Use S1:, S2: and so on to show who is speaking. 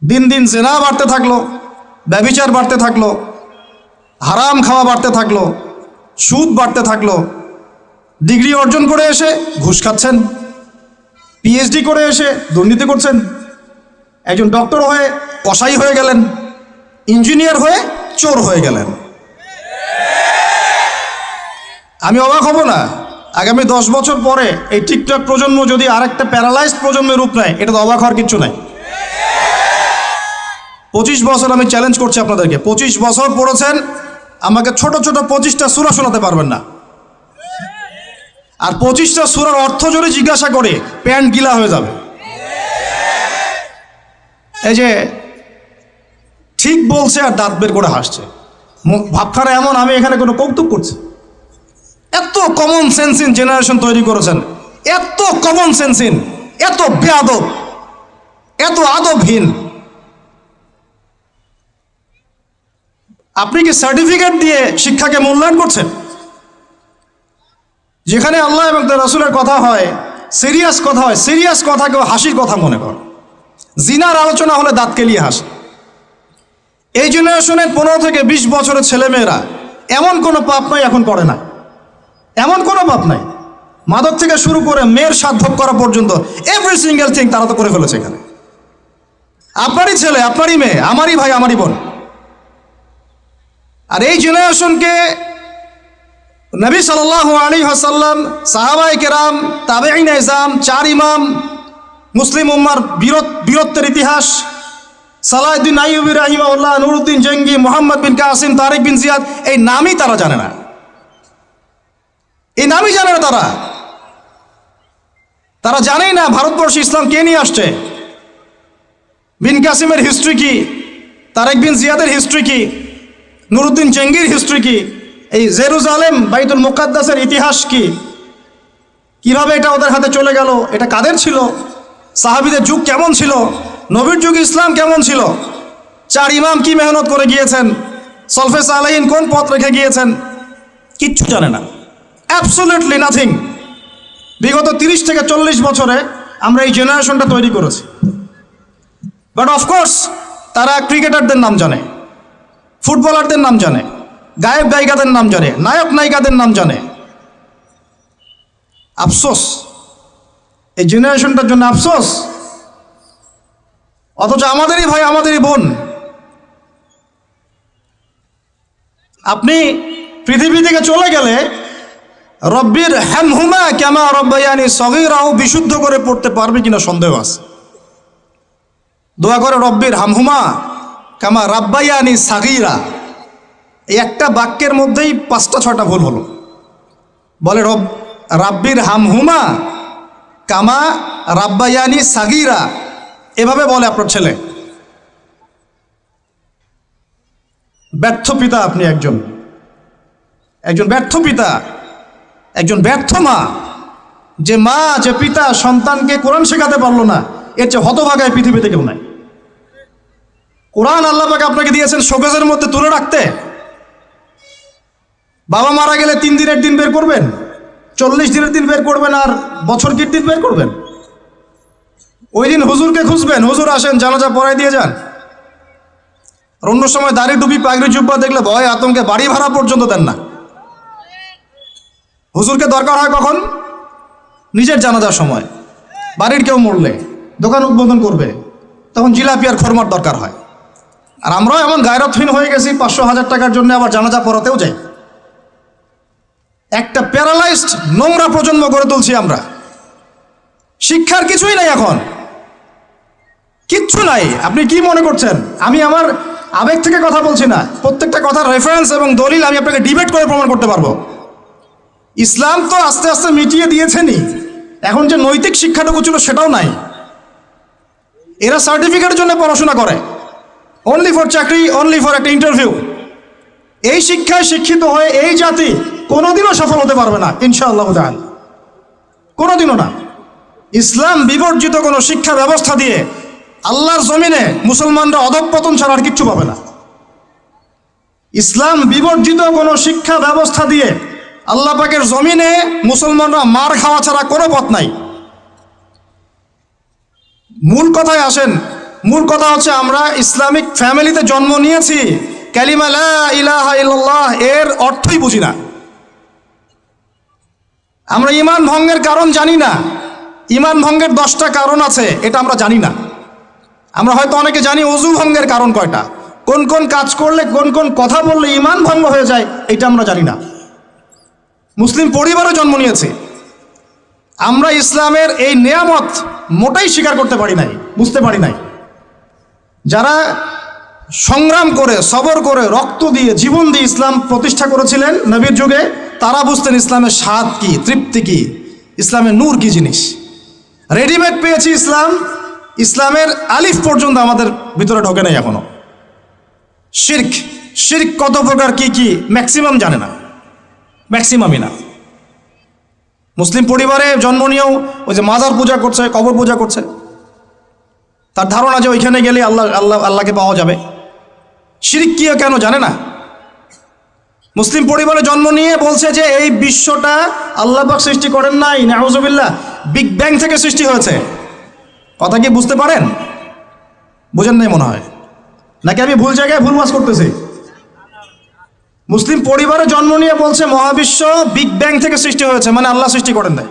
S1: দিন দিন জেনা বাড়তে থাকলো, ব্যভিচার বাড়তে থাকলো, হারাম খাওয়া বাড়তে থাকলো, সুদ বাড়তে থাকলো। ডিগ্রি অর্জন করে এসে ঘুষ খাচ্ছেন, পিএইচডি করে এসে দুর্নীতি করছেন, একজন ডক্টর হয়ে কসাই হয়ে গেলেন, ইঞ্জিনিয়ার হয়ে চোর হয়ে গেলেন। আমি অবাক হব না আগামী 10 বছর পরে এই টিকটক প্রজন্ম যদি আরেকটা প্যারালাইজড প্রজন্মের রূপ নেয়, এটা তো অবাক হওয়ার কিচ্ছু নাই। 25 বছর আমি চ্যালেঞ্জ করছি আপনাদেরকে, 25 বছর পড়েছেন, আমাকে ছোট ছোট 25টা সূরা শোনাতে পারবেন না। আর 25টা সূরার অর্থ যদি জিজ্ঞাসা করে প্যান্ট গিলা হয়ে যাবে। এই যে ঠিক বলছে আর দাঁত বের করে হাসছে, ভাবখানা এমন আমি এখানে কোনো কৌতুক করছি। এত কমন সেন্সিন জেনারেশন তৈরি করেছেন, এত কমন সেন্সিন, এত বেয়াদব, এত আদবহীন। আপনি কি সার্টিফিকেট দিয়ে শিক্ষাকে মূল্যায়ন করছেন? যেখানে আল্লাহ এবং তার রাসূলের কথা হয়, সিরিয়াস কথা হয়, সিরিয়াস কথাকেও হাসির কথা মনে কর। জিনার আলোচনা হলে দাঁত কেলিয়ে হাসে। এই জেনারেশনের 15 থেকে 20 বছরের ছেলেমেয়েরা এমন কোনো পাপ নাই এখন করে না, এমন কোনো পাপ নাই। মাদক থেকে শুরু করে মেয়ের স্বাদ ভোগ করা পর্যন্ত এভরি সিঙ্গেল থিং তারা তো করে ফেলেছে এখানে। আপনারই ছেলে, আপনারই মেয়ে, আমারই ভাই, আমারই বোন। আর এই জেনারেশনকে নবী সাল্লাল্লাহু আলাইহি ওয়াসাল্লাম, সাহাবায়ে কেরাম, তাবেঈন ইজম, 4 ইমাম, মুসলিম উম্মার বীরত্বের ইতিহাস, সালাউদ্দিন আইয়ুবী রাহিমাহুল্লাহ, নুরউদ্দিন জঙ্গি, মোহাম্মদ বিন কাসিম, তারিক বিন জিয়াদ, এই নামই তারা জানে না, এই নামই জানে না তারা। তারা জানেই না ভারতবর্ষে ইসলাম কে নিয়ে আসছে, বিন কাসিমের হিস্ট্রি কি, তারিক বিন জিয়াদের হিস্ট্রি কি, নুরউদ্দিন জঙ্গির হিস্ট্রি কি, এই জেরুজালেম বাইতুল মুকাদ্দাসের ইতিহাস কি, কিভাবে এটা ওদের হাতে চলে গেল, এটা কাদের ছিল, সাহাবীদের যুগ কেমন ছিল, নবীর যুগ ইসলাম কেমন ছিল, 4 ইমাম কি মেহনত করে গিয়েছেন, সলফে সালেহিন কোন পথ রেখে গিয়েছেন, কিচ্ছু জানে না, অ্যাবসলিউটলি নাথিং। বিগত 30 থেকে 40 বছরে আমরা এই জেনারেশনটা তৈরি করেছি। বাট অফকোর্স তারা ক্রিকেটারদের নাম জানে, ফুটবলারদের নাম জানে, গায়ক গায়িকাদের নাম জানে, নায়ক নায়িকাদের নাম জানে। আফসোস, এই জেনারেশনটার জন্য আফসোস। অথচ আমাদেরই ভাই, আমাদেরই বোন। আপনি পৃথিবী থেকে চলে গেলে রব্বির হামহুমা কামা রব্বায়ানি সগীরাও বিশুদ্ধ করে পড়তে পারবে কিনা সন্দেহ আছে। দোয়া করে রব্বির হামহুমা কামা রাব্বায়ানি সাগীরা, এই একটা বাক্যের মধ্যেই 5টা-6টা ভুল হলো। বলে রাব্বির হামহুমা কামা রাব্বায়ানি সাগীরা, এভাবে বলে আপনার ছেলে। ব্যর্থ পিতা আপনি, একজন ব্যর্থ পিতা, একজন ব্যর্থ মা। যে মা, যে পিতা সন্তানকে কোরআন শেখাতে পারলো না, এর চেয়ে হতভাগায় পৃথিবীতে কেউ নাই। কোরআন আল্লাহ পাক আপনাকে দিয়েছেন শোকেজের মধ্যে তুলে রাখতে। বাবা মারা গেলে 3 দিনের দিন বের করবেন, 40 দিনের দিন বের করবেন, আর বছর কির দিন বের করবেন। ওই দিন হুজুরকে খুঁজবেন, হুজুর আসেন জানাজা পড়াই দিয়ে যান। আর অন্য সময় দাড়ি টুপি পাগড়ি জুব্বা দেখলে ভয় আতঙ্কে বাড়ি ভাড়া পর্যন্ত দেন না। হুজুরকে দরকার হয় কখন? নিজের জানাজার সময়। বাড়ির কেউ মরলে, দোকান উদ্বোধন করবে, তখন জিলাপি আর খরমার দরকার হয়। আর আমরাও এমন গায়রতহীন হয়ে গেছি, 500-1000 টাকার জন্য আবার জানাজা পড়াতেও যাই। একটা প্যারালাইজড নোংরা প্রজন্ম গড়ে তুলছি আমরা। শিক্ষার কিছুই নাই এখন, কিচ্ছু নাই। আপনি কি মনে করছেন আমি আমার আবেগ থেকে কথা বলছি না? প্রত্যেকটা কথার রেফারেন্স এবং দলিল আমি আপনাকে ডিবেট করে প্রমাণ করতে পারবো। ইসলাম তো আস্তে আস্তে মিটিয়ে দিয়েছেনই, এখন যে নৈতিক শিক্ষাটুকু ছিল সেটাও নাই। এরা সার্টিফিকেটের জন্য পড়াশোনা করে, অনলি ফর চাকরি, অনলি ফর একটা ইন্টারভিউ। এই শিক্ষায় শিক্ষিত হয়ে এই জাতি কোনোদিনও সফল হতে পারবে না ইনশাআল্লাহ তাআলা, কোনোদিনও না। ইসলাম বিবর্জিত কোনো শিক্ষা ব্যবস্থা দিয়ে আল্লাহর জমিনে মুসলমানরা অধঃপতন ছাড়া আর কিচ্ছু পাবে না। ইসলাম বিবর্জিত কোনো শিক্ষা ব্যবস্থা দিয়ে আল্লাহ পাকের জমিনে মুসলমানরা মার খাওয়া ছাড়া কোনো পথ নাই। মূল কথায় আসেন, মূল কথা হচ্ছে আমরা ইসলামিক ফ্যামিলিতে জন্ম নিয়েছি, কালিমা লা ইলাহা ইল্লাল্লাহ এর অর্থই বুঝি না। আমরা ঈমান ভঙ্গের কারণ জানি না। ঈমান ভঙ্গের 10টা কারণ আছে, এটা আমরা জানি না। আমরা হয়তো অনেকে জানি ওযু ভঙ্গের কারণ কয়টা, কোন কোন কাজ করলে, কোন কোন কথা বললে ঈমান ভঙ্গ হয়ে যায়, এটা আমরা জানি না। মুসলিম পরিবারে জন্ম নিয়েছি, আমরা ইসলামের এই নেয়ামত মোটেই স্বীকার করতে পারি নাই, বুঝতে পারি নাই। যারা সংগ্রাম করে, সবর করে, রক্ত দিয়ে, জীবন দিয়ে ইসলাম প্রতিষ্ঠা করেছিলেন নবীর যুগে, তারা বুঝতেন ইসলামের স্বাদ কি, তৃপ্তি কি, ইসলামের নূর কি জিনিস। রেডিমেড পেয়েছি ইসলাম, ইসলামের আলিফ পর্যন্ত আমাদের ভিতরে ঢোকে নাই এখনো। শিরক, শিরক কত প্রকার কি কি ম্যাক্সিমাম জানে না, ম্যাক্সিমামই না। মুসলিম পরিবারে জন্ম নিয়েও ওই যে মাজার পূজা করছে, কবর পূজা করছে, তার ধারণা যে ওইখানে গেলে আল্লাহকে পাওয়া যাবে। শিরক কি কেন জানে না। মুসলিম পরিবারে জন্ম নিয়ে বলছে যে এই বিশ্বটা আল্লাহ পাক সৃষ্টি করেন নাই, নাউজুবিল্লাহ, বিগ ব্যাং থেকে সৃষ্টি হয়েছে। কথা কি বুঝতে পারেন? বুঝেন নাই মনে হয়, নাকি আমি ভুল জায়গায় ভুল ওয়াজ করতেছি? মুসলিম পরিবারে জন্ম নিয়ে বলছে মহাবিশ্ব বিগ ব্যাং থেকে সৃষ্টি হয়েছে, মানে আল্লাহ সৃষ্টি করেন নাই।